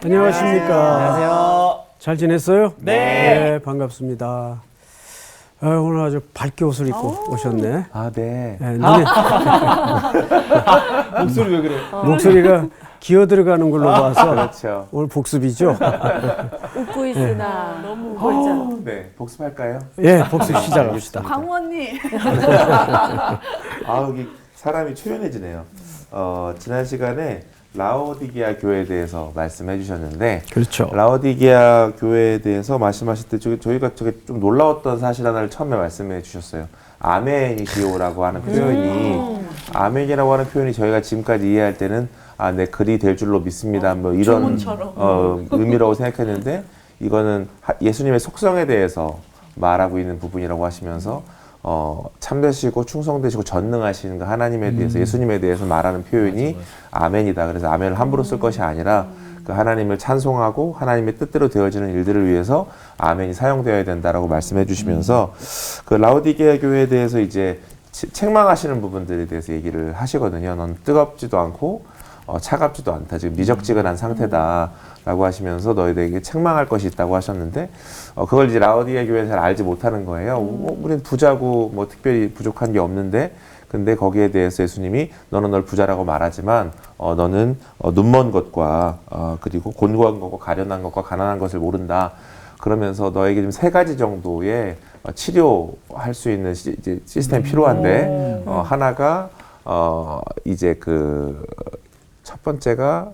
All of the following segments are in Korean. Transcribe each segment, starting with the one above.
안녕하십니까. 안녕하세요. 잘 지냈어요? 네. 반갑습니다. 오늘 아주 밝게 옷을 입고 오셨네. 아, 네. 네, 눈에 목소리 왜 그래? 목소리가 기어 들어가는 걸로 봐서 그렇죠. 오늘 복습이죠. 웃고 있으나 너무 골자. 네, 복습할까요? 예, 복습 시작합시다. 광우 언니. 아, 여기 사람이 초연해지네요. 지난 시간에 라오디게아 교회에 대해서 말씀해 주셨는데, 그렇죠. 라오디게아 교회에 대해서 말씀하실 때 저희가 좀 놀라웠던 사실 하나를 처음에 말씀해 주셨어요. 아멘이시오라고 하는 표현이, 아멘이라고 하는 표현이 저희가 지금까지 이해할 때는 내 글이 될 줄로 믿습니다. 뭐 이런 의미라고 생각했는데, 이거는 예수님의 속성에 대해서 말하고 있는 부분이라고 하시면서 참되시고 충성되시고 전능하신 그 하나님에 대해서 예수님에 대해서 말하는 표현이 아멘이다. 그래서 아멘을 함부로 쓸 것이 아니라 그 하나님을 찬송하고 하나님의 뜻대로 되어지는 일들을 위해서 아멘이 사용되어야 된다라고 말씀해 주시면서 그 라오디게아 교회에 대해서 이제 책망하시는 부분들에 대해서 얘기를 하시거든요. 넌 뜨겁지도 않고 차갑지도 않다. 지금 미적지근한 상태다라고 하시면서 너희들에게 책망할 것이 있다고 하셨는데 그걸 이제 라오디게아 교회는 잘 알지 못하는 거예요. 우리는 부자고 뭐 특별히 부족한 게 없는데 근데 거기에 대해서 예수님이 너는 널 부자라고 말하지만 너는 눈먼 것과 그리고 곤고한 것과 가련한 것과 가난한 것을 모른다. 그러면서 너에게 좀 세 가지 정도의 치료할 수 있는 이제 시스템이 필요한데 하나가 이제 그 첫 번째가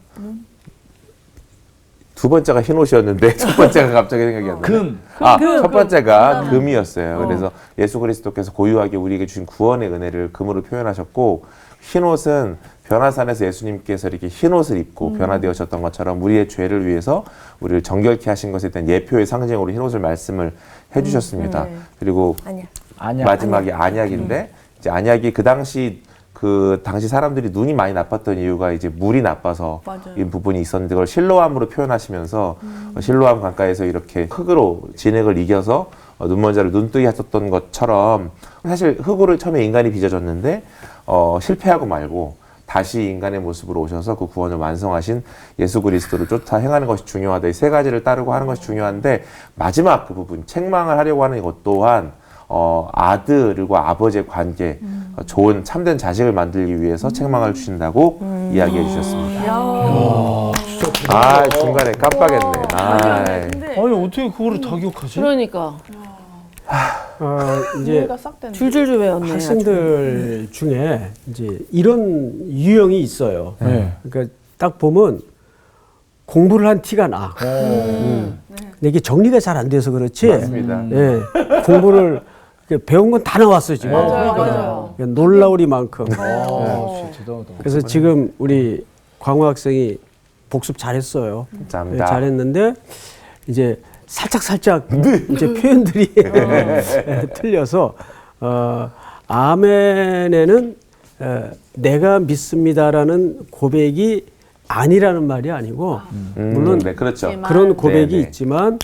두 번째가 흰 옷이었는데 첫 번째가 갑자기 생각이 안 나요. 첫 번째가 금이었어요. 그래서 예수 그리스도께서 고유하게 우리에게 주신 구원의 은혜를 금으로 표현하셨고 흰 옷은 변화산에서 예수님께서 이렇게 흰 옷을 입고 변화되어졌던 것처럼 우리의 죄를 위해서 우리를 정결케 하신 것에 대한 예표의 상징으로 흰 옷을 말씀을 해주셨습니다. 그리고 마지막이 안약인데 이제 안약이 그 당시 사람들이 눈이 많이 나빴던 이유가 이제 물이 나빠서 이 부분이 있었는데 그걸 실로암으로 표현하시면서 실로암 강가에서 이렇게 흙으로 진액을 이겨서 눈먼 자를 눈뜨게 하셨던 것처럼 사실 흙으로 처음에 인간이 빚어졌는데 실패하고 말고 다시 인간의 모습으로 오셔서 그 구원을 완성하신 예수 그리스도를 쫓아 행하는 것이 중요하다. 이 세 가지를 따르고 하는 것이 중요한데 마지막 그 부분 책망을 하려고 하는 것 또한 아들과 아버지의 관계, 좋은 참된 자식을 만들기 위해서 책망을 주신다고 이야기해 주셨습니다. 중간에 깜빡했네. 아니 어떻게 그거를 다 기억하지? 그러니까. 이제 줄줄줄 외웠네. 학생들 중에 이제 이런 유형이 있어요. 네. 그러니까 딱 보면 공부를 한 티가 나. 근데 이게 정리가 잘 안 돼서 그렇지. 맞습니다. 예, 공부를 배운 건 다 나왔어요 지금. 맞아요. 그러니까 놀라우리만큼. 진짜 대단하다. 그래서 지금 우리 광우 학생이 복습 잘했어요. 감사합니다. 예, 잘했는데 이제 살짝 이제 표현들이 틀려서 아멘에는 내가 믿습니다라는 고백이 아니라는 말이 아니고 물론 네, 그렇죠. 그런 고백이 네네. 있지만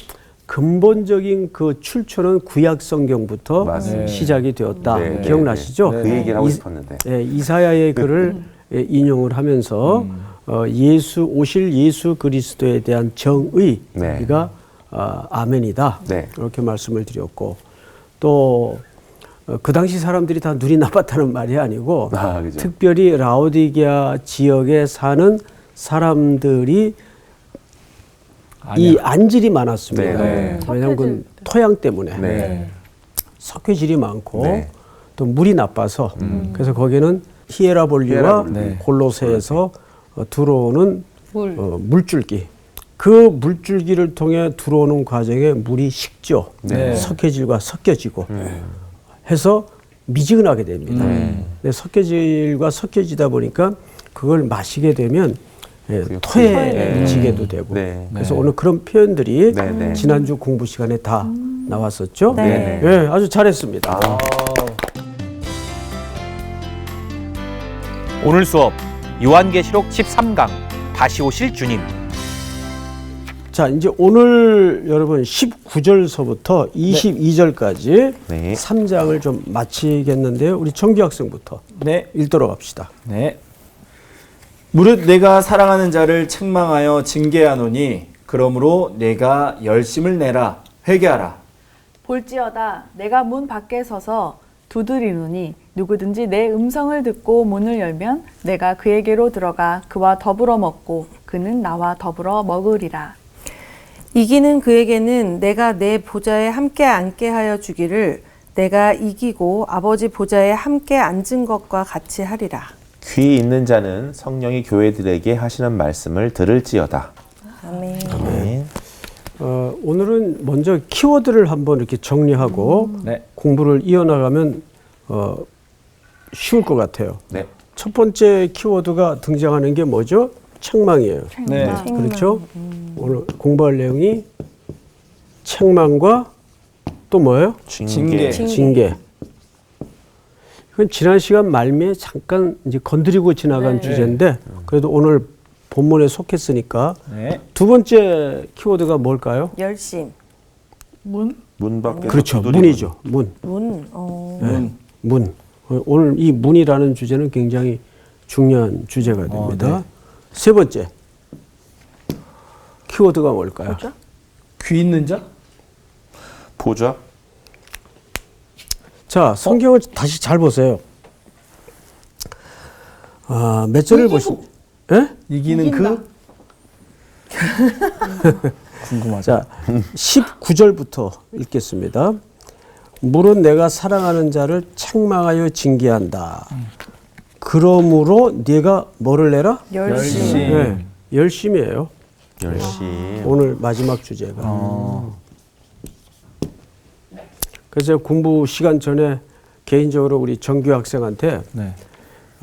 근본적인 그 출처는 구약 성경부터 맞습니다. 시작이 되었다. 네, 기억나시죠? 그 얘기를 하고 싶었는데. 이사야의 글을 인용을 하면서 오실 예수 그리스도에 대한 정의가 아멘이다. 네. 이렇게 말씀을 드렸고 또 그 당시 사람들이 다 눈이 나빴다는 말이 아니고 그죠. 특별히 라오디게아 지역에 사는 사람들이 이 안질이 많았습니다. 네. 왜냐하면 그 토양 때문에 네. 석회질이 많고 네. 또 물이 나빠서 그래서 거기는 히에라볼리와 골로새에서 들어오는 물줄기. 그 물줄기를 통해 들어오는 과정에 물이 식죠. 네. 석회질과 섞여지고 해서 미지근하게 됩니다. 근데 석회질과 섞여지다 보니까 그걸 마시게 되면 토해에 지게도 되고. 그래서 오늘 그런 표현들이 지난주 공부 시간에 다 나왔었죠. 네. 네, 아주 잘했습니다. 오늘 수업 요한계시록 13강 다시 오실 주님. 자, 이제 오늘 여러분 19절서부터 22절까지 네. 3장을 좀 마치겠는데요. 우리 정규 학생부터 네. 읽도록 합시다. 네. 무릇 내가 사랑하는 자를 책망하여 징계하노니 그러므로 내가 열심을 내라 회개하라. 볼지어다 내가 문 밖에 서서 두드리노니 누구든지 내 음성을 듣고 문을 열면 내가 그에게로 들어가 그와 더불어 먹고 그는 나와 더불어 먹으리라. 이기는 그에게는 내가 내 보좌에 함께 앉게 하여 주기를 내가 이기고 아버지 보좌에 함께 앉은 것과 같이 하리라. 귀 있는 자는 성령이 교회들에게 하시는 말씀을 들을지어다. 아멘. 아멘. 오늘은 먼저 키워드를 한번 이렇게 정리하고 네. 공부를 이어나가면 쉬울 것 같아요. 네. 첫 번째 키워드가 등장하는 게 뭐죠? 책망이에요. 네. 그렇죠? 오늘 공부할 내용이 책망과 또 뭐예요? 징계. 징계. 이건 지난 시간 말미에 잠깐 이제 건드리고 지나간 네. 주제인데 그래도 오늘 본문에 속했으니까 네. 두 번째 키워드가 뭘까요? 열심. 문? 문 밖에 그렇죠. 문이죠. 문. 문. 네. 문. 오늘 이 문이라는 주제는 굉장히 중요한 주제가 됩니다. 네. 세 번째 키워드가 뭘까요? 귀 있는 자? 보좌. 자, 성경을 다시 잘 보세요. 몇 절을 보시면 예? 이기는 그? 궁금하죠. 자, 19절부터 읽겠습니다. 무릇 내가 사랑하는 자를 책망하여 징계한다. 그러므로 네가 뭐를 내라? 열심. 네, 열심이에요. 열심. 오늘 마지막 주제가. 그래서 공부 시간 전에 개인적으로 우리 정규 학생한테 네.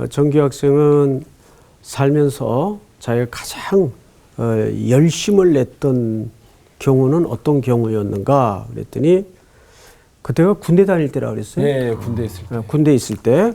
정규 학생은 살면서 자기가 가장 열심을 냈던 경우는 어떤 경우였는가 그랬더니 그때가 군대 다닐 때라 그랬어요. 네, 군대 있을 때. 군대 있을 때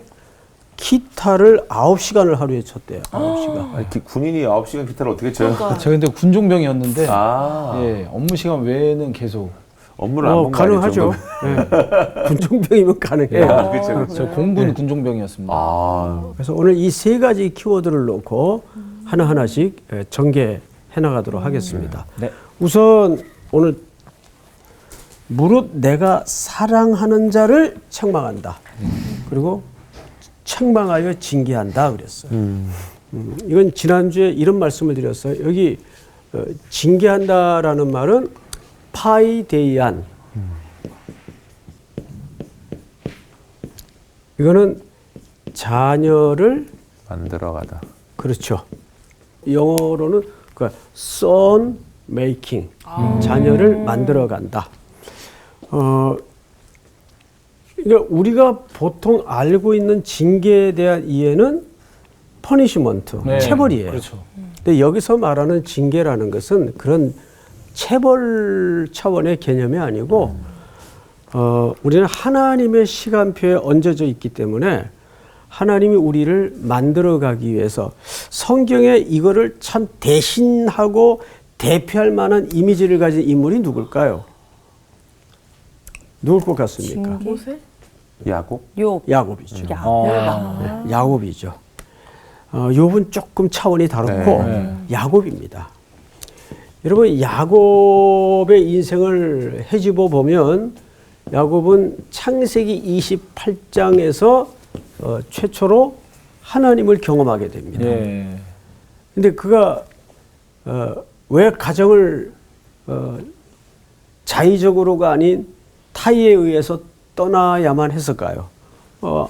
기타를 9시간을 하루에 쳤대요. 9시간. 아니, 군인이 9시간 기타를 어떻게 쳐요? 제가 근데 군종병이었는데 아. 업무 시간 외에는 계속 업무를 안 본 거 아니에요? 가능하죠. 네. 군종병이면 가능해요. 그렇죠. 저 공군 군종병이었습니다. 아. 그래서 오늘 이 세 가지 키워드를 놓고 하나하나씩 전개해 나가도록 하겠습니다. 네. 우선 오늘 무릇 내가 사랑하는 자를 책망한다. 그리고 책망하여 징계한다 그랬어요. 이건 지난주에 이런 말씀을 드렸어요. 여기 징계한다라는 말은 파이데이안. 이거는 자녀를 만들어가다. 그렇죠. 영어로는 그러니까 son making. 자녀를 만들어 간다. 그러니까 우리가 보통 알고 있는 징계에 대한 이해는 퍼니시먼트, 네, 체벌이에요. 그렇죠. 근데 여기서 말하는 징계라는 것은 그런 체벌 차원의 개념이 아니고 우리는 하나님의 시간표에 얹어져 있기 때문에 하나님이 우리를 만들어가기 위해서 성경에 이거를 참 대신하고 대표할 만한 이미지를 가진 인물이 누굴까요? 누굴 것 같습니까? 모세? 야곱? 욥. 야곱이죠. 아. 야곱이죠. 욥은 조금 차원이 다르고 네. 야곱입니다. 여러분 야곱의 인생을 헤집어 보면 야곱은 창세기 28장에서 최초로 하나님을 경험하게 됩니다. 근데 그가 왜 가정을 자의적으로가 아닌 타의에 의해서 떠나야만 했을까요?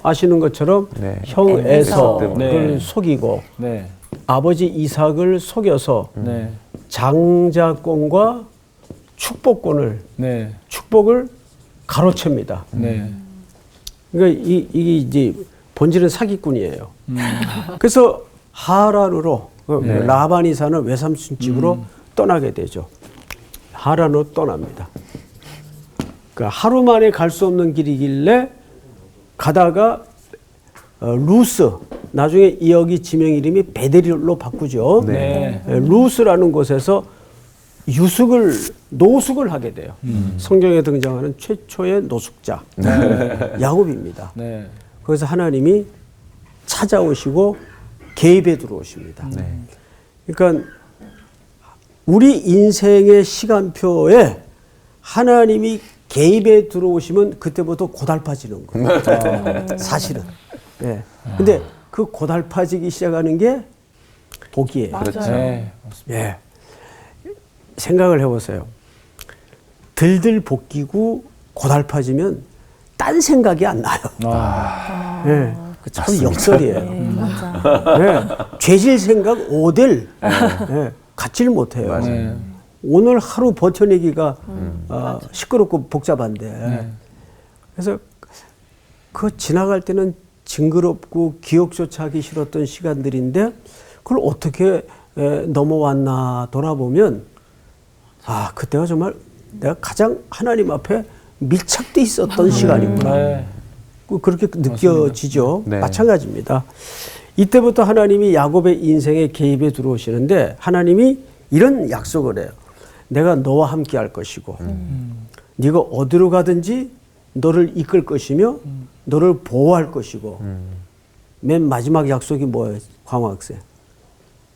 아시는 것처럼 네. 형 에서를 네. 속이고 네. 아버지 이삭을 속여서 네. 장자권과 축복권을 네. 축복을 가로챕니다. 네. 그러니까 이게 이제 본질은 사기꾼이에요. 그래서 하란으로 네. 라반이 사는 외삼촌 집으로 떠나게 되죠. 하란으로 떠납니다. 그러니까 하루 만에 갈 수 없는 길이길래 가다가 루스, 나중에 여기 지명 이름이 베델로 바꾸죠. 네. 루스라는 곳에서 노숙을 하게 돼요. 성경에 등장하는 최초의 노숙자 야곱입니다. 네. 거기서 하나님이 찾아오시고 개입에 들어오십니다. 네. 그러니까 우리 인생의 시간표에 하나님이 개입에 들어오시면 그때부터 고달파지는 거예요. 사실은. 예. 근데 그 고달파지기 시작하는 게 복이에요. 그렇죠. 네. 예. 생각을 해보세요. 들들 볶이고 고달파지면 딴 생각이 안 나요. 예. 참 역설이에요. 예. 죄질 생각 오될 예. 갖질 못해요. 네. 오늘 하루 버텨내기가 시끄럽고 복잡한데 네. 그래서 그 지나갈 때는 징그럽고 기억조차 하기 싫었던 시간들인데 그걸 어떻게 넘어왔나 돌아보면 아 그때가 정말 내가 가장 하나님 앞에 밀착돼 있었던 시간이구나. 네. 그렇게 느껴지죠. 네. 마찬가지입니다. 이때부터 하나님이 야곱의 인생에 개입에 들어오시는데 하나님이 이런 약속을 해요. 내가 너와 함께 할 것이고 네가 어디로 가든지 너를 이끌 것이며 너를 보호할 것이고 맨 마지막 약속이 뭐예요? 광학생.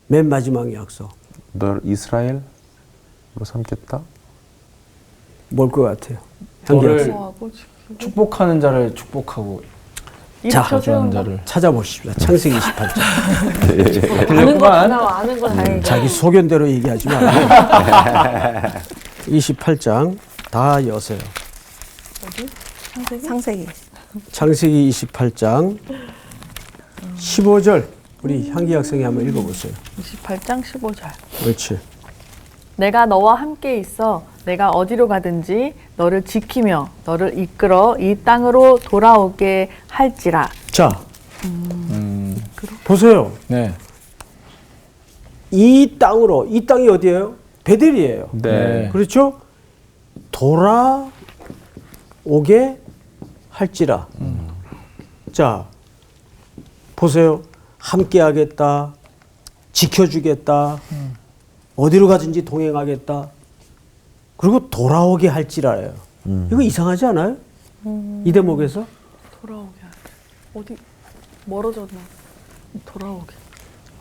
맨 마지막 약속. 널 이스라엘로 삼겠다. 뭘 것 같아요? 너를 향기학생. 하고 축복하는 자를 축복하고 자, 저주하는 자를 찾아보십시오. 창세기 28장. 아는 거 하나 아는 거 다행이다. 자기 소견대로 얘기하지 말고 28장 다 여세요. 상세기. 창세기 28장 15절 우리 향기 학생이 한번 읽어보세요. 28장 15절. 그렇지. 내가 너와 함께 있어 내가 어디로 가든지 너를 지키며 너를 이끌어 이 땅으로 돌아오게 할지라. 자, 보세요. 네. 이 땅으로 이 땅이 어디예요? 베델이에요. 네. 그렇죠? 돌아오게 할지라. 자, 보세요. 함께하겠다. 지켜주겠다. 어디로 가든지 동행하겠다. 그리고 돌아오게 할지라예요. 이거 이상하지 않아요? 이 대목에서? 돌아오게 할지. 어디 멀어졌나? 돌아오게.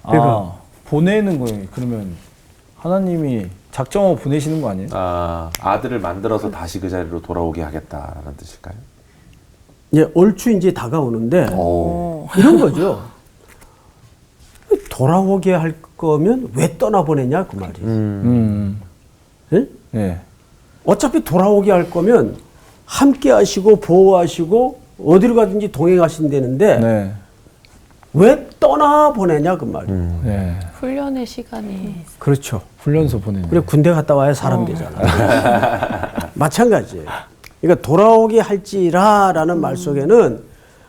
그러니까. 보내는 거예요. 그러면 하나님이 작정하고 보내시는 거 아니에요? 아, 아들을 만들어서 다시 그 자리로 돌아오게 하겠다라는 뜻일까요? 예, 얼추 이제 다가오는데 오. 이런 거죠. 돌아오게 할 거면 왜 떠나보내냐 그 말이에요. 예? 네. 어차피 돌아오게 할 거면 함께 하시고 보호하시고 어디로 가든지 동행하신다는데 네. 왜 떠나보내냐 그 말이에요. 네. 훈련의 시간이 그렇죠. 훈련소 보내는. 그래 군대 갔다 와야 사람 되잖아. 마찬가지예요. 그러니까 돌아오게 할지라라는 말 속에는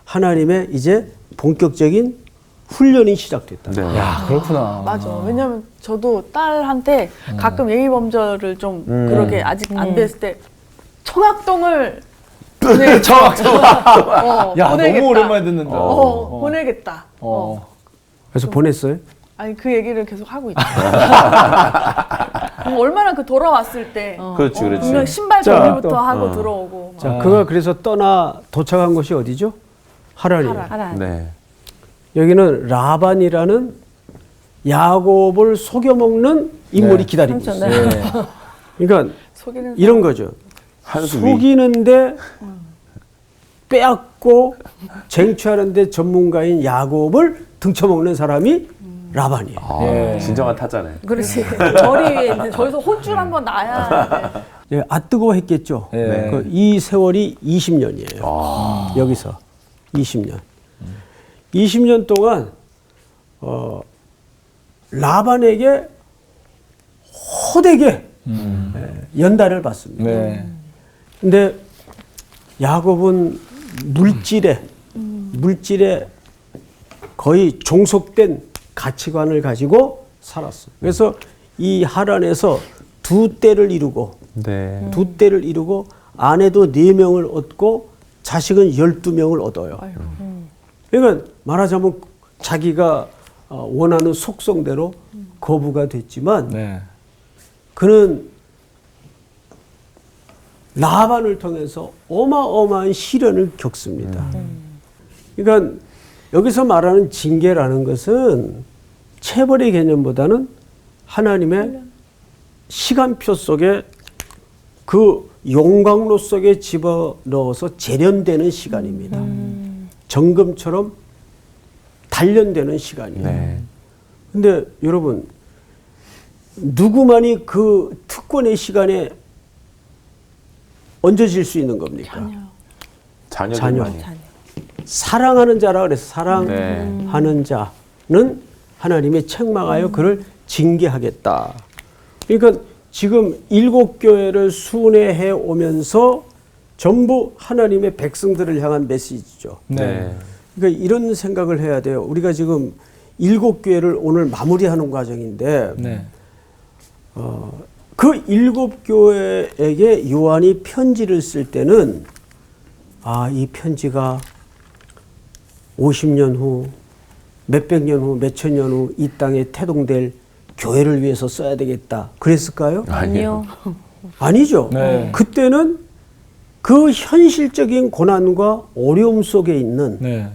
하나님의 이제 본격적인 훈련이 시작됐다. 네. 야, 그렇구나. 맞아. 왜냐면 저도 딸한테 가끔 예의범절을 좀 그렇게 아직 안 됐을 때 청학동을 청학동. 야, 보내겠다. 너무 오랜만에 듣는다. 보내겠다. 그래서 보냈어요? 아니 그 얘기를 계속 하고 있다. 그럼 얼마나 그 돌아왔을 때 그렇지, 그렇지. 분명 신발 자, 정리부터 하고 들어오고 막. 자, 그가 그래서 떠나 도착한 곳이 어디죠? 하란이에요. 하란. 네. 여기는 라반이라는 야곱을 속여먹는 인물이 네. 기다리고 삼촌, 있어요. 네. 그러니까 속이는 이런 거죠. 한수 위. 속이는데 빼앗고 쟁취하는데 전문가인 야곱을 등쳐먹는 사람이 라반이에요. 아, 예. 진정한 타짜네. 그렇지. 절이 위에 있는 저기서 혼줄 한번 나야 돼. 예, 뜨거워했겠죠. 네. 이 세월이 20년이에요. 아. 여기서 20년. 20년 동안 라반에게 호되게 연단을 받습니다. 네. 근데 야곱은 물질에 거의 종속된 가치관을 가지고 살았어요. 그래서 이 하란에서 두 떼를 이루고 아내도 4명을 얻고 자식은 12명을 얻어요. 그러니까 말하자면 자기가 원하는 속성대로 거부가 됐지만 네. 그는 라반을 통해서 어마어마한 시련을 겪습니다. 그러니까 여기서 말하는 징계라는 것은 체벌의 개념보다는 하나님의 시간표 속에 그 용광로 속에 집어넣어서 재련되는 시간입니다. 정금처럼 단련되는 시간이에요. 네. 근데 여러분, 누구만이 그 특권의 시간에 얹어질 수 있는 겁니까? 자녀들만이. 사랑하는 자라 그래서 사랑하는 자는 하나님이 책망하여 그를 징계하겠다. 그러니까 지금 7교회를 순회해 오면서 전부 하나님의 백성들을 향한 메시지죠. 네. 그러니까 이런 생각을 해야 돼요. 우리가 지금 7교회를 오늘 마무리하는 과정인데 네. 그 7교회에게 요한이 편지를 쓸 때는 이 편지가 50년 후, 몇백 년 후, 몇천 년 후 이 땅에 태동될 교회를 위해서 써야 되겠다. 그랬을까요? 아니요. 아니죠. 네. 그때는 그 현실적인 고난과 어려움 속에 있는 네.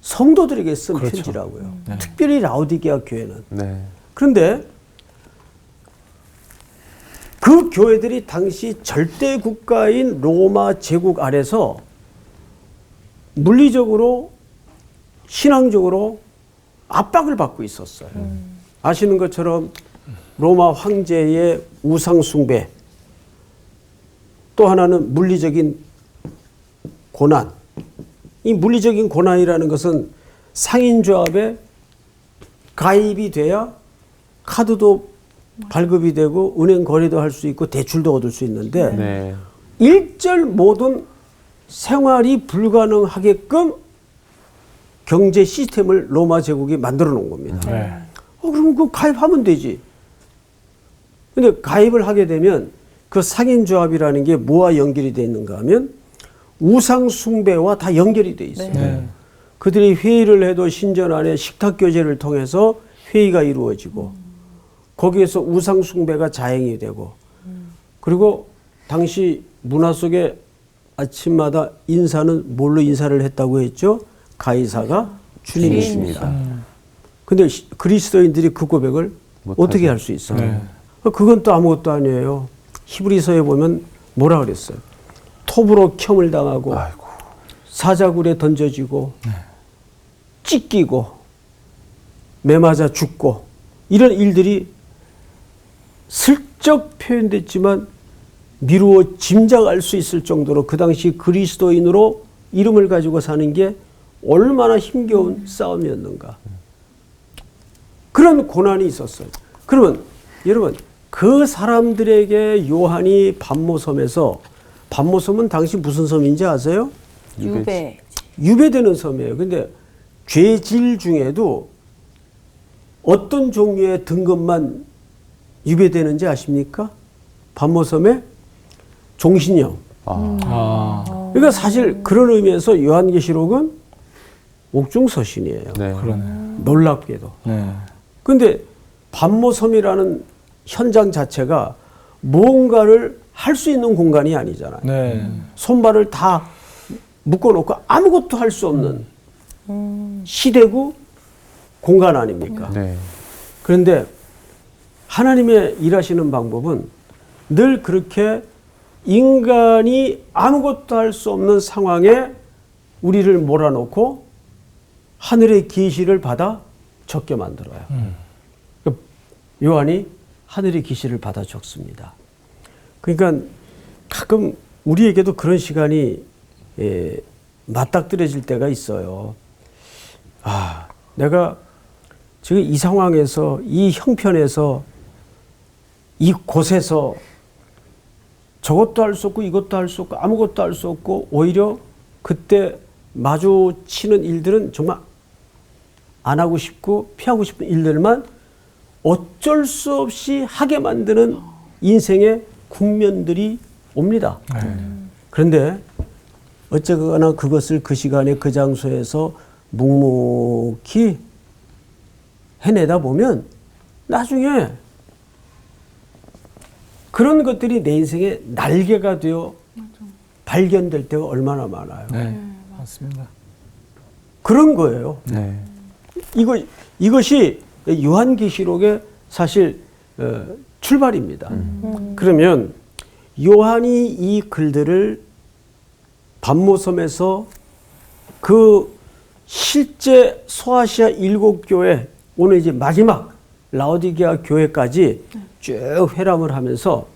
성도들에게 쓴 그렇죠. 편지라고요. 네. 특별히 라오디게아 교회는. 네. 그런데 그 교회들이 당시 절대 국가인 로마 제국 아래서 물리적으로 신앙적으로 압박을 받고 있었어요. 아시는 것처럼 로마 황제의 우상 숭배, 또 하나는 물리적인 고난. 이 물리적인 고난이라는 것은 상인조합에 가입이 돼야 카드도 발급이 되고 은행 거래도 할 수 있고 대출도 얻을 수 있는데 네. 일절 모든 생활이 불가능하게끔 경제 시스템을 로마 제국이 만들어 놓은 겁니다. 네. 그럼 그 가입하면 되지. 근데 가입을 하게 되면 그 상인조합이라는 게 뭐와 연결이 돼 있는가 하면 우상 숭배와 다 연결이 돼 있어요. 네. 그들이 회의를 해도 신전 안에 식탁 교제를 통해서 회의가 이루어지고 거기에서 우상 숭배가 자행이 되고 그리고 당시 문화 속에 아침마다 인사는 뭘로 인사를 했다고 했죠? 가이사가 주님이십니다. 근데 그리스도인들이 그 고백을 어떻게 할 수 있어요? 네. 그건 또 아무것도 아니에요. 히브리서에 보면 뭐라 그랬어요? 톱으로 켬을 당하고 아이고. 사자굴에 던져지고 찢기고 매맞아 죽고 이런 일들이 슬쩍 표현됐지만 미루어 짐작할 수 있을 정도로 그 당시 그리스도인으로 이름을 가지고 사는 게 얼마나 힘겨운 싸움이었는가. 그런 고난이 있었어요. 그러면 여러분 그 사람들에게 요한이 반모섬에서, 반모섬은 당시 무슨 섬인지 아세요? 유배. 유배되는 섬이에요. 근데 죄질 중에도 어떤 종류의 등급만 유배되는지 아십니까? 반모섬의 종신형. 그러니까 사실 그런 의미에서 요한계시록은 옥중서신이에요. 네. 그러네. 놀랍게도. 네. 근데 반모섬이라는 현장 자체가 무언가를 할 수 있는 공간이 아니잖아요. 네. 손발을 다 묶어놓고 아무것도 할 수 없는 시대구 공간 아닙니까? 네. 그런데 하나님의 일하시는 방법은 늘 그렇게 인간이 아무것도 할 수 없는 상황에 우리를 몰아놓고 하늘의 계시를 받아 적게 만들어요. 그러니까 요한이 하늘의 계시를 받아 적습니다. 그러니까 가끔 우리에게도 그런 시간이 맞닥뜨려질 때가 있어요. 내가 지금 이 상황에서, 이 형편에서, 이 곳에서 저것도 할 수 없고 이것도 할 수 없고 아무것도 할 수 없고 오히려 그때 마주치는 일들은 정말 안 하고 싶고 피하고 싶은 일들만 어쩔 수 없이 하게 만드는 인생의 국면들이 옵니다. 그런데 어쨌거나 그것을 그 시간에 그 장소에서 묵묵히 해내다 보면 나중에 그런 것들이 내 인생의 날개가 되어 발견될 때가 얼마나 많아요. 네. 맞습니다. 그런 거예요. 네. 이것이 요한계시록의 사실 출발입니다. 그러면 요한이 이 글들을 반모섬에서 그 실제 소아시아 7교회, 오늘 이제 마지막 라오디게아 교회까지 쭉 회람을 하면서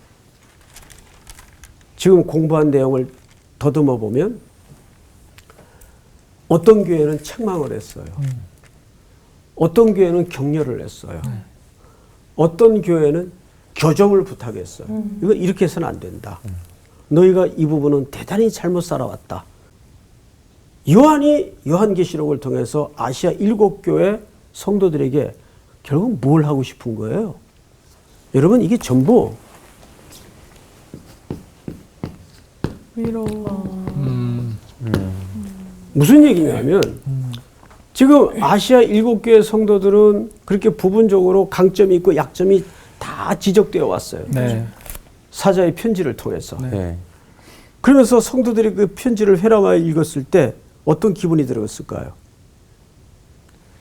지금 공부한 내용을 더듬어 보면 어떤 교회는 책망을 했어요. 어떤 교회는 격려를 했어요. 어떤 교회는 교정을 부탁했어요. 이거 이렇게 해서는 안 된다. 너희가 이 부분은 대단히 잘못 살아왔다. 요한이 요한계시록을 통해서 아시아 7교회 성도들에게 결국 뭘 하고 싶은 거예요? 여러분, 이게 전부 위로. 무슨 얘기냐면 지금 아시아 7교회 성도들은 그렇게 부분적으로 강점이 있고 약점이 다 지적되어 왔어요. 네. 사자의 편지를 통해서. 네. 그러면서 성도들이 그 편지를 회람하여 읽었을 때 어떤 기분이 들었을까요?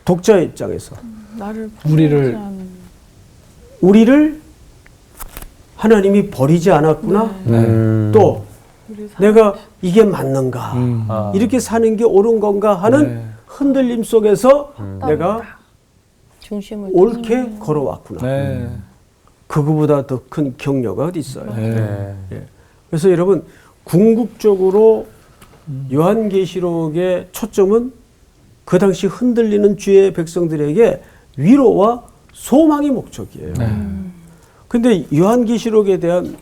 독자의 입장에서 나를 우리를 버리지 않은- 우리를 하나님이 버리지 않았구나. 또 우리 사- 내가 이게 맞는가, 이렇게 사는 게 옳은 건가 하는 네. 흔들림 속에서 내가 중심을 옳게 걸어왔구나. 네. 그거보다 더 큰 격려가 어디 있어요. 네. 예. 그래서 여러분, 궁극적으로 요한계시록의 초점은 그 당시 흔들리는 주의 백성들에게 위로와 소망이 목적이에요. 근데 요한계시록에 대한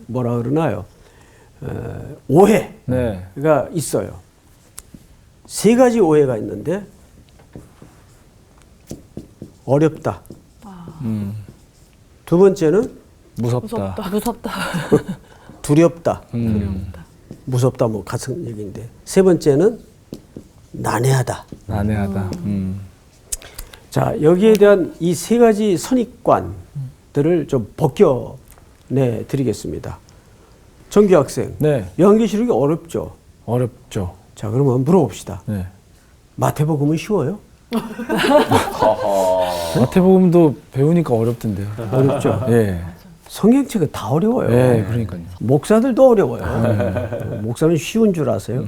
뭐라 그러나요? 오해가 네. 있어요. 세 가지 오해가 있는데, 어렵다. 두 번째는 무섭다. 무섭다. 두렵다. 무섭다, 뭐 같은 얘기인데. 세 번째는 난해하다. 난해하다. 자, 여기에 대한 이 세 가지 선입관들을 좀 벗겨내 드리겠습니다. 정규 학생, 네. 요한계시록이 어렵죠? 어렵죠. 자, 그러면 물어봅시다. 네. 마태복음은 쉬워요? 마태복음도 배우니까 어렵던데요. 어렵죠? 예. 성경책은 다 어려워요. 네, 그러니까요. 목사들도 어려워요. 목사는 쉬운 줄 아세요?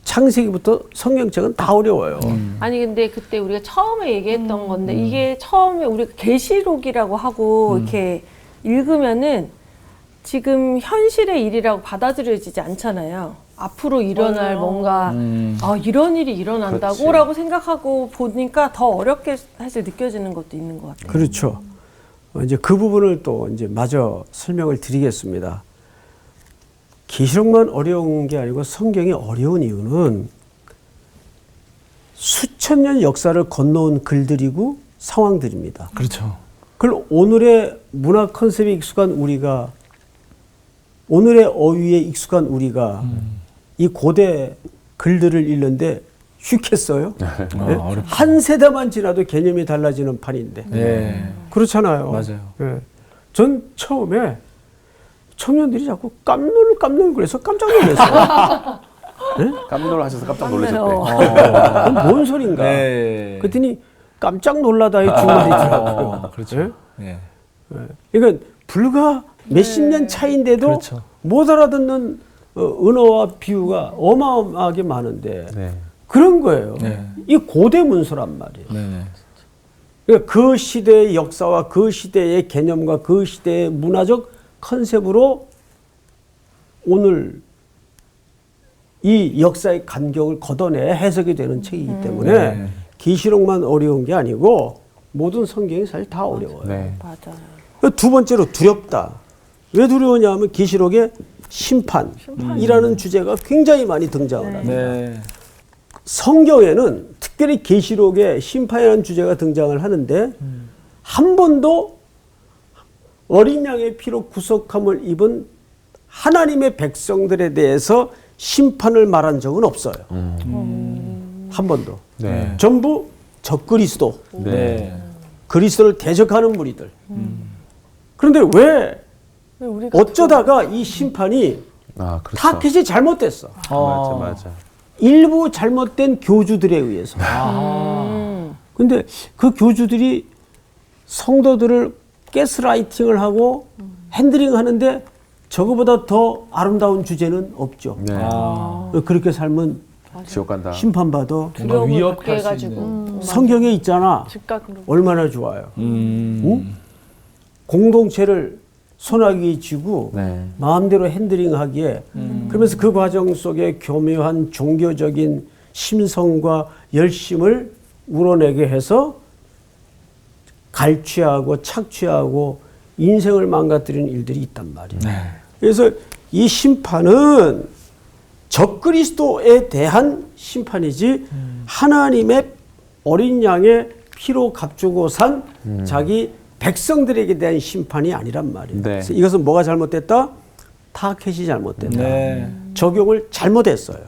창세기부터 성경책은 다 어려워요. 아니 근데 그때 우리가 처음에 얘기했던 건데 이게 처음에 우리가 계시록이라고 하고 이렇게 읽으면은 지금 현실의 일이라고 받아들여지지 않잖아요. 앞으로 일어날 뭔가 이런 일이 일어난다고라고 생각하고 보니까 더 어렵게 사실 느껴지는 것도 있는 것 같아요. 그렇죠. 이제 그 부분을 또 이제 마저 설명을 드리겠습니다. 계시록만 어려운 게 아니고 성경이 어려운 이유는 수천 년 역사를 건너온 글들이고 상황들입니다. 그렇죠. 그걸 오늘의 문화 컨셉에 익숙한 우리가, 오늘의 어휘에 익숙한 우리가 이 고대 글들을 읽는데 쉽겠어요? 네? 어렵죠. 한 세대만 지나도 개념이 달라지는 판인데. 예. 그렇잖아요. 맞아요. 예. 전 처음에 청년들이 자꾸 깜놀 그래서 깜짝 놀랐어요. 깜놀 하셔서 깜짝 놀라셨대. 뭔 소린가? 네. 그랬더니 깜짝 놀라다의 주말이더라고요. 그렇죠. 예. 그러니까 불과 몇십 년 차인데도 그렇죠. 못 알아듣는 언어와 비유가 어마어마하게 많은데 네. 그런 거예요. 네. 이 고대 문서란 말이에요. 네. 그러니까 그 시대의 역사와 그 시대의 개념과 그 시대의 문화적 컨셉으로 오늘 이 역사의 간격을 걷어내 해석이 되는 책이기 때문에 네. 계시록만 어려운 게 아니고 모든 성경이 사실 다 어려워요. 네. 맞아요. 두 번째로 두렵다. 왜 두려우냐 하면 계시록에 심판이라는 주제가 굉장히 많이 등장을 합니다. 네. 성경에는 특별히 계시록에 심판이라는 주제가 등장을 하는데 한 번도 어린 양의 피로 구속함을 입은 하나님의 백성들에 대해서 심판을 말한 적은 없어요. 한 번도. 네. 전부 적그리스도, 네. 그리스도를 대적하는 무리들. 그런데 왜 우리가 어쩌다가 이 심판이 아, 그렇죠. 타켓이 잘못됐어. 맞아. 일부 잘못된 교주들에 의해서. 근데 그 교주들이 성도들을 가스라이팅을 하고 핸들링 하는데 저거보다 더 아름다운 주제는 없죠. 네. 그렇게 살면 지옥 간다. 심판받아. 두려움을 위협할 받게 수 해가지고 성경에 있잖아. 즉각으로. 얼마나 좋아요. 공동체를 손아귀에 쥐고 네. 마음대로 핸들링하기에 그러면서 그 과정 속에 교묘한 종교적인 심성과 열심을 우러내게 해서 갈취하고 착취하고 인생을 망가뜨리는 일들이 있단 말이에요. 그래서 이 심판은 적그리스도에 대한 심판이지 하나님의 어린 양의 피로 값주고 산 자기 백성들에게 대한 심판이 아니란 말이에요. 네. 그래서 이것은 뭐가 잘못됐다? 타켓이 잘못됐다. 네. 적용을 잘못했어요.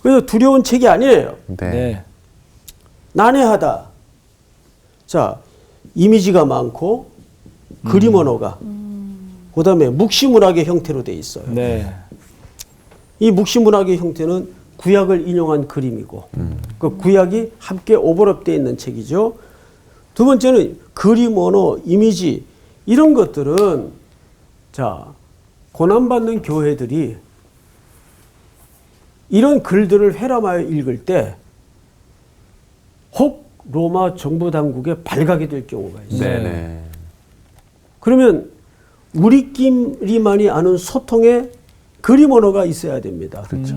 그래서 두려운 책이 아니에요. 네. 네. 난해하다. 자, 이미지가 많고 그림 언어가 그다음에 묵시문학의 형태로 돼 있어요. 네. 이 묵시문학의 형태는 구약을 인용한 그림이고 그 구약이 함께 오버랩되어 있는 책이죠. 두 번째는 그림 언어, 이미지 이런 것들은 자 고난받는 교회들이 이런 글들을 회람하여 읽을 때 혹 로마 정부 당국에 발각이 될 경우가 있어요. 네. 네. 그러면 우리끼리만이 아는 소통의 그림 언어가 있어야 됩니다. 그렇죠.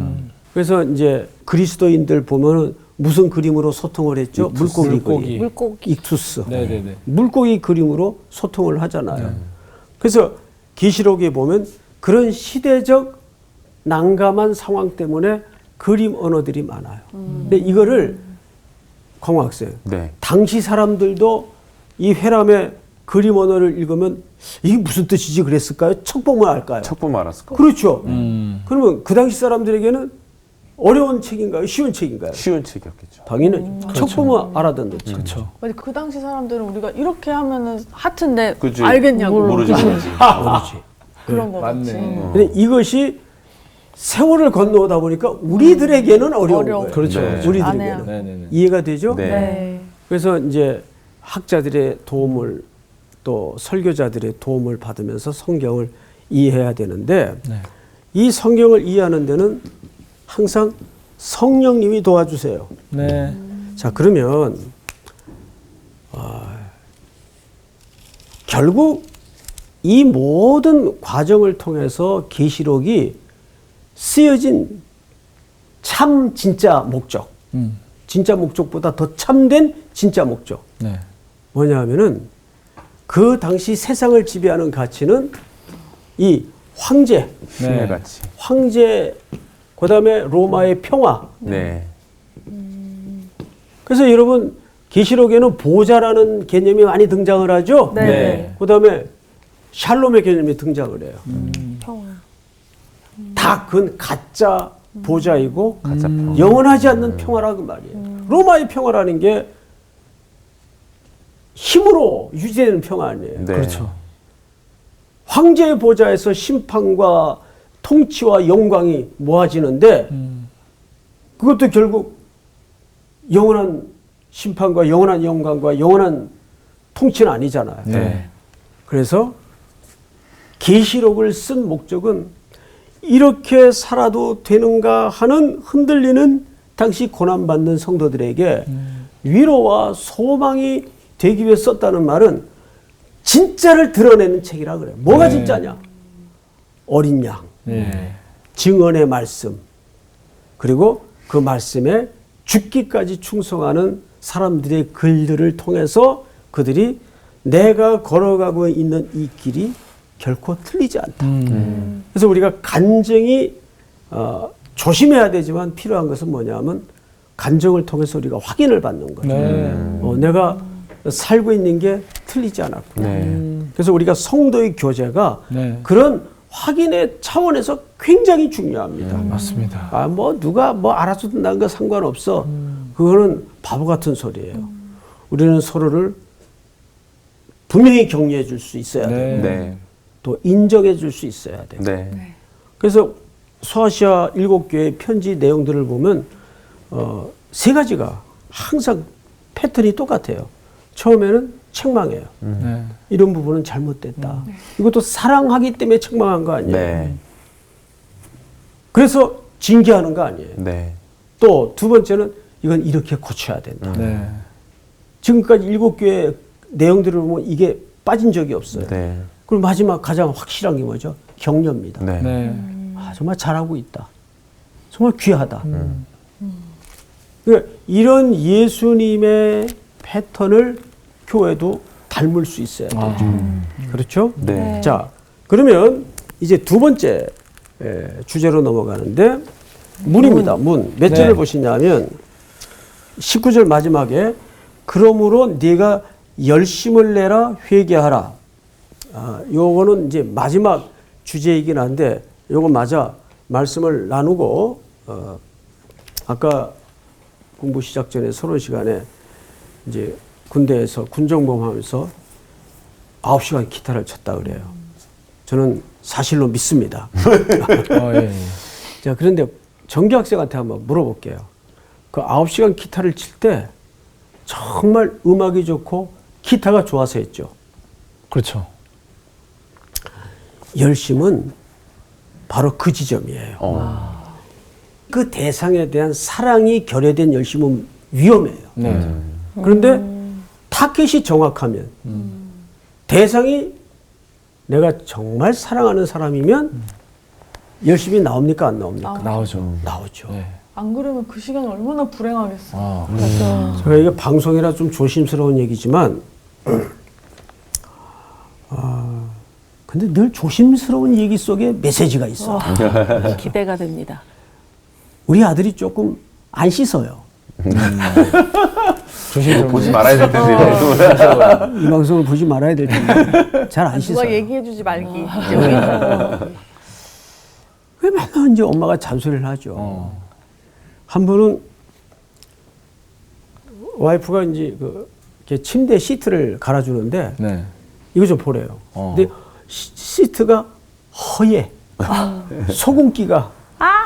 그래서 이제 그리스도인들 보면은 무슨 그림으로 소통을 했죠? 물고기 그림. 물고기. 익투스. 네네네. 물고기 그림으로 소통을 하잖아요. 그래서 계시록에 보면 그런 시대적 난감한 상황 때문에 그림 언어들이 많아요. 근데 이거를 광학생 네. 당시 사람들도 이 회람의 그림 언어를 읽으면 이게 무슨 뜻이지 그랬을까요? 척 보면 알까요? 첫 보면 알았을 거예요. 그렇죠. 그러면 그 당시 사람들에게는 어려운 책인가요? 쉬운 책인가요? 쉬운 책이었겠죠. 당연히 척 보면 알아듣는 책. 그렇죠. 근데 그 당시 사람들은 우리가 이렇게 하면은 하트인데 그치. 알겠냐고 모르지. 모르지. 그런 거 맞네. 같지. 근데 이것이 세월을 건너오다 보니까 우리들에게는 어려운 어려워. 거예요. 그렇죠. 네. 우리들에게는. 안 네네네. 이해가 되죠? 네. 네. 그래서 이제 학자들의 도움을 또 설교자들의 도움을 받으면서 성경을 이해해야 되는데 네. 이 성경을 이해하는 데는 항상 성령님이 도와주세요. 네. 자, 그러면 결국 이 모든 과정을 통해서 계시록이 쓰여진 참 진짜 목적, 진짜 목적보다 더 참된 진짜 목적 네. 뭐냐 하면은 그 당시 세상을 지배하는 가치는 이 황제, 신의 가치. 황제, 그 다음에 로마의 평화. 네. 그래서 여러분 계시록에는 보좌라는 개념이 많이 등장을 하죠. 네. 네. 그 다음에 샬롬의 개념이 등장을 해요. 평화. 다 그건 가짜 보좌이고 가짜 평화. 영원하지 않는 평화라고 말이에요. 로마의 평화라는 게 힘으로 유지되는 평화 아니에요. 네. 그렇죠. 황제의 보좌에서 심판과 통치와 영광이 모아지는데 그것도 결국 영원한 심판과 영원한 영광과 영원한 통치는 아니잖아요. 네. 그래서 계시록을 쓴 목적은 이렇게 살아도 되는가 하는 흔들리는 당시 고난받는 성도들에게 위로와 소망이 되기 위해 썼다는 말은 진짜를 드러내는 책이라 그래요. 뭐가 네. 진짜냐? 어린 양, 네. 증언의 말씀, 그리고 그 말씀에 죽기까지 충성하는 사람들의 글들을 통해서 그들이 내가 걸어가고 있는 이 길이 결코 틀리지 않다. 그래서 우리가 간증이 조심해야 되지만 필요한 것은 뭐냐면 간증을 통해서 우리가 확인을 받는 거예요. 네. 내가 살고 있는 게 틀리지 않았구나. 네. 그래서 우리가 성도의 교제가 네. 그런 확인의 차원에서 굉장히 중요합니다. 맞습니다. 뭐 누가 뭐 알아서 듣는 거 상관없어. 그거는 바보 같은 소리예요. 우리는 서로를 분명히 격려해 줄 수 있어야 네. 되고 네. 또 인정해 줄 수 있어야 되고 네. 그래서 소아시아 7교회 편지 내용들을 보면 세 가지가 항상 패턴이 똑같아요. 처음에는 책망해요. 네. 이런 부분은 잘못됐다. 이것도 사랑하기 때문에 책망한 거 아니에요. 네. 그래서 징계하는 거 아니에요. 네. 또 두 번째는 이건 이렇게 고쳐야 된다. 네. 지금까지 7교회 내용들을 보면 이게 빠진 적이 없어요. 네. 그리고 마지막 가장 확실한 게 뭐죠? 격려입니다. 네. 네. 아, 정말 잘하고 있다. 정말 귀하다. 그러니까 이런 예수님의 패턴을 교회도 닮을 수 있어야 되죠. 그렇죠? 네. 자, 그러면 이제 두 번째 주제로 넘어가는데 문입니다. 문. 몇 절을 네. 보시냐면 19절 마지막에 그러므로 네가 열심을 내라 회개하라. 요거는 이제 마지막 주제이긴 한데 요거 맞아 말씀을 나누고 아까 공부 시작 전에 서론 시간에 이제 군대에서 군정범하면서 9시간 기타를 쳤다 그래요. 저는 사실로 믿습니다. 예. 자, 그런데 정규 학생한테 한번 물어볼게요. 그 9시간 기타를 칠 때 정말 음악이 좋고 기타가 좋아서 했죠. 그렇죠. 열심은 바로 그 지점이에요. 그 대상에 대한 사랑이 결여된 열심은 위험해요. 네. 그런데 타켓이 정확하면 대상이 내가 정말 사랑하는 사람이면 열심히 나옵니까 안 나옵니까? 나오죠. 나오죠. 네. 안 그러면 그 시간 얼마나 불행하겠어요. 아, 제가 이게 방송이라 좀 조심스러운 얘기지만 근데 늘 조심스러운 얘기 속에 메시지가 있어. 기대가 됩니다. 우리 아들이 조금 안 씻어요. 조심스러운 보지 말아야 될 텐데. 이 방송을 보지 말아야 될 텐데 잘 안 씻어요. 누가 얘기해주지 말기. 왜 맨날 이제 엄마가 잔소리를 하죠. 한 번은 와이프가 이제 이렇게 침대 시트를 갈아주는데 네. 이거 좀 보래요. 근데 시트가 허예. 소금기가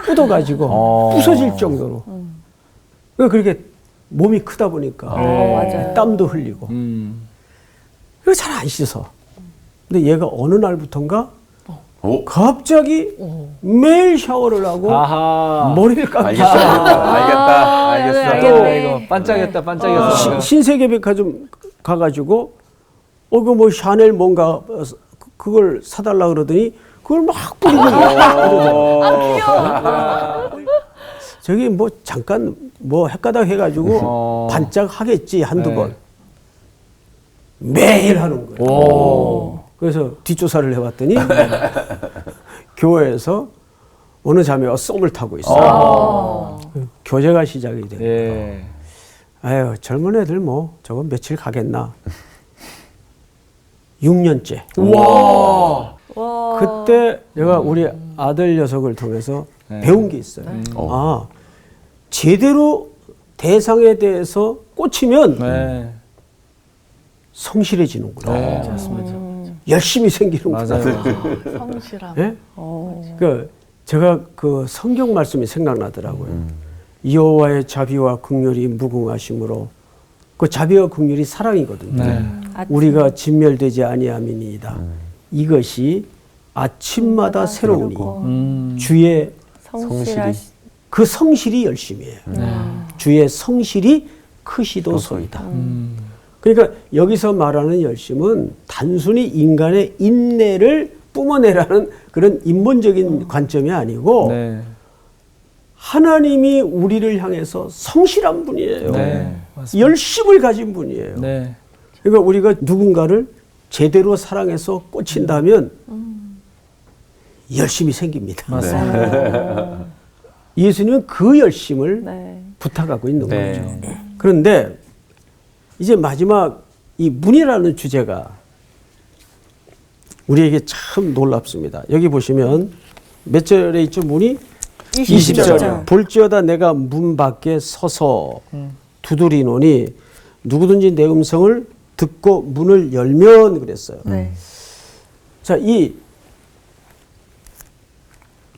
묻어가지고 부서질 정도로. 그러니까 그렇게 몸이 크다 보니까 맞아요. 땀도 흘리고. 그래서 잘 안 씻어. 근데 얘가 어느 날부턴가 갑자기 매일 샤워를 하고 아하. 머리를 감고 알겠다. 이거 반짝였다, 반짝였어. 신세계백화점 가가지고 뭐 샤넬 뭔가 그걸 사달라 그러더니 그걸 막 뿌리고 저기 뭐 잠깐 뭐 헷가닥 해가지고 반짝 하겠지 한두 네. 번 매일 하는 거예요. 오. 그래서 뒷조사를 해봤더니 교회에서 어느 자매가 썸을 타고 있어요. 교제가 시작이 돼요. 예. 아유 젊은 애들 뭐 저건 며칠 가겠나. 6년째. 와. 그때 내가 우리 아들 녀석을 통해서 네. 배운 게 있어요. 아 제대로 대상에 대해서 꽂히면 네. 성실해지는구나. 네, 맞습니다. 열심히 생기는구나. 맞아요. 성실함. 예? 그 제가 그 성경 말씀이 생각나더라고요. 여호와의 자비와 긍휼이 무궁하심으로 그 자비와 긍휼이 사랑이거든요. 네. 우리가 진멸되지 아니함이니이다. 이것이 아침마다 새로우니 주의 성실하시. 그 성실이 열심이에요. 주의 성실이 크시도소이다. 그러니까 여기서 말하는 열심은 단순히 인간의 인내를 뿜어내라는 그런 인본적인 관점이 아니고 네. 하나님이 우리를 향해서 성실한 분이에요. 네. 맞습니다. 열심을 가진 분이에요. 네. 그러니까 우리가 누군가를 제대로 사랑해서 꽂힌다면 열심이 생깁니다. 맞습니다. 예수님은 그 열심을 네. 부탁하고 있는 네. 거죠. 그런데 이제 마지막 이 문이라는 주제가 우리에게 참 놀랍습니다. 여기 보시면 몇 절에 있죠? 문이 20절. 볼지어다 내가 문 밖에 서서 두드리노니 누구든지 내 음성을 듣고 문을 열면 그랬어요. 자, 이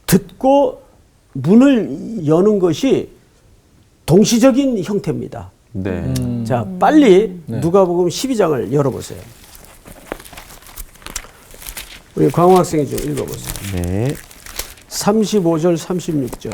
듣고 문을 여는 것이 동시적인 형태입니다. 네. 자, 빨리 네. 누가복음 12장을 열어보세요. 우리 광호 학생이 좀 읽어보세요. 네. 35절, 36절.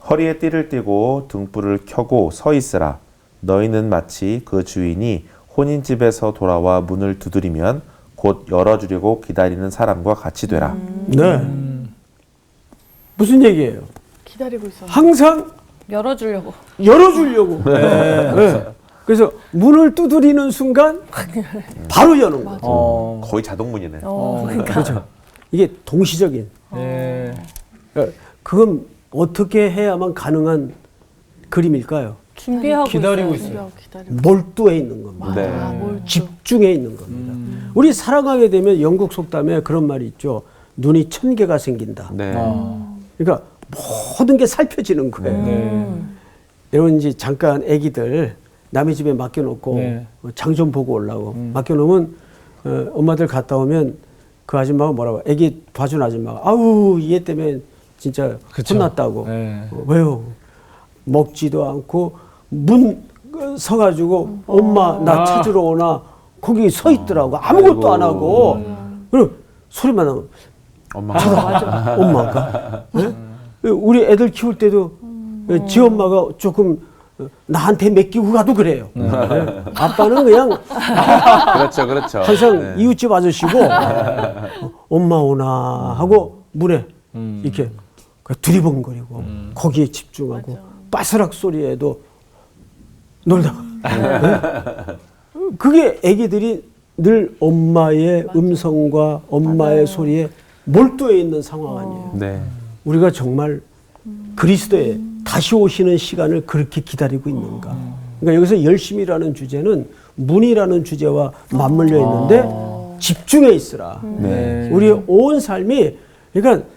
허리에 띠를 띠고 등불을 켜고 서 있으라. 너희는 마치 그 주인이 혼인집에서 돌아와 문을 두드리면 곧 열어주려고 기다리는 사람과 같이 되라. 네. 무슨 얘기예요? 기다리고 있어. 항상 열어주려고. 열어주려고. 네. 그래서 문을 두드리는 순간 바로 여는 거죠. 거의 자동문이네. 그렇죠. 이게 동시적인. 네. 그건 어떻게 해야만 가능한 그림일까요? 준비하고 기다리고 있어요. 있어요. 몰두해 있는 겁니다. 네. 집중해 있는 겁니다. 우리 살아가게 되면 영국 속담에 그런 말이 있죠. 눈이 1000개가 생긴다. 네. 그러니까 모든 게 살펴지는 거예요. 네. 여러분 이제 잠깐 아기들 남의 집에 맡겨놓고 네. 장 좀 보고 오려고 맡겨놓으면 엄마들 갔다 오면 그 아줌마가 뭐라고 아기 봐준 아줌마가 아우 얘 때문에 진짜 그쵸. 혼났다고. 네. 왜요? 먹지도 않고 문 서가지고 엄마 나 찾으러 오나 거기 서 있더라고. 아무것도 안 하고. 그럼 소리만 나면 엄마. 엄마가. 네? 우리 애들 키울 때도 지 엄마가 조금 나한테 맡기고 가도 그래요. 네. 아빠는 그냥 그렇죠, 그렇죠. 항상 이웃집 아저씨고 엄마 오나 하고 문에 이렇게 두리번거리고 거기에 집중하고 빠스락 소리에도 놀다가 네? 그게 애기들이 늘 엄마의 음성과 엄마의 소리에 몰두해 있는 상황 아니에요. 네. 우리가 정말 그리스도의 다시 오시는 시간을 그렇게 기다리고 있는가. 그러니까 여기서 열심이라는 주제는 문이라는 주제와 맞물려 있는데 집중해 있으라. 네. 우리의 온 삶이 그러니까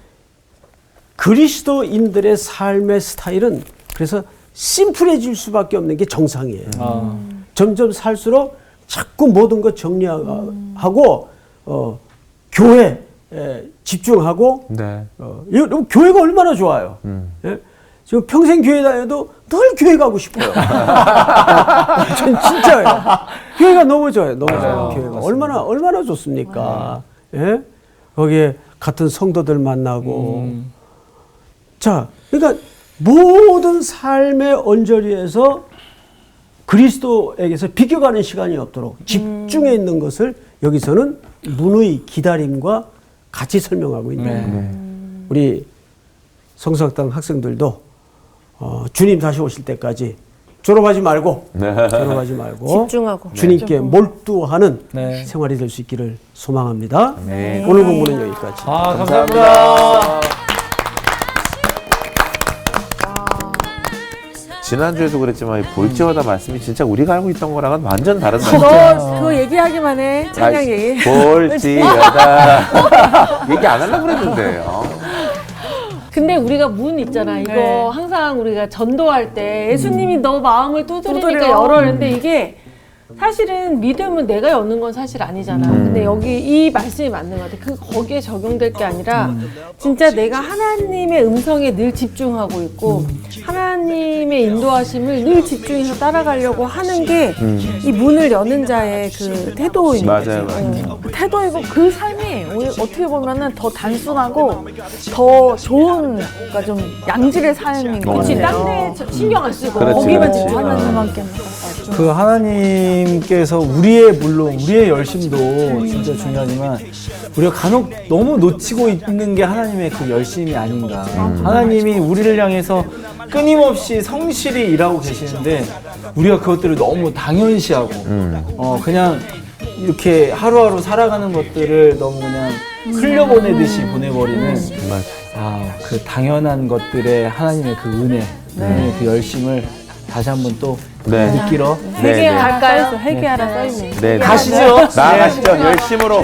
그리스도인들의 삶의 스타일은 그래서 심플해질 수밖에 없는 게 정상이에요. 점점 살수록 자꾸 모든 것 정리하고 교회에 집중하고 네. 여러분 교회가 얼마나 좋아요. 예? 지금 평생 교회 다녀도 늘 교회 가고 싶어요. 전 진짜예요. 교회가 너무 좋아요. 너무 좋아요. 교회가 얼마나 좋습니까? 예? 거기에 같은 성도들 만나고. 자, 그러니까 모든 삶의 언저리에서 그리스도에게서 비껴가는 시간이 없도록 집중해 있는 것을 여기서는 문의 기다림과 같이 설명하고 있는 거예요. 우리 성서학당 학생들도 주님 다시 오실 때까지 졸업하지 말고 집중하고. 주님께 몰두하는 네. 생활이 될 수 있기를 소망합니다. 네. 오늘 공부는 여기까지. 감사합니다. 지난주에도 그랬지만 볼지어다 말씀이 진짜 우리가 알고 있던 거랑은 완전 다른 너 그거 얘기하기만 해. 찬양 얘기. 볼지어다 얘기 안 하려고 그랬는데. 근데 우리가 문 있잖아. 이거 네. 항상 우리가 전도할 때 예수님이 너 마음을 두드리니까 두드려. 열어는데 이게 사실은 믿음은 내가 여는 건 사실 아니잖아. 근데 여기 이 말씀이 맞는 것 같아. 거기에 적용될 게 아니라 진짜 내가 하나님의 음성에 늘 집중하고 있고 하나님의 인도하심을 늘 집중해서 따라가려고 하는 게 이 문을 여는 자의 그 태도인 거지. 맞아요, 그 태도이고 그 삶이 오늘 어떻게 보면은 더 단순하고 더 좋은, 그러니까 좀 양질의 삶인 것 그렇지. 같아요. 딴 데 신경 안 쓰고 그렇지, 거기만 그렇지. 집중하는 하나님만께만. 그 하나님께서 물론 우리의 열심도 진짜 중요하지만 우리가 간혹 너무 놓치고 있는 게 하나님의 그 열심이 아닌가. 하나님이 우리를 향해서 끊임없이 성실히 일하고 계시는데 우리가 그것들을 너무 당연시하고 그냥 이렇게 하루하루 살아가는 것들을 너무 그냥 흘려보내듯이 보내버리는 그 당연한 것들의 하나님의 그 은혜, 하나님의 그 열심을 다시 한번 또 네. 느끼러 회개하라 갈까요? 써있어. 회개하라 써있네. 네. 가시죠. 나가시죠. 열심으로.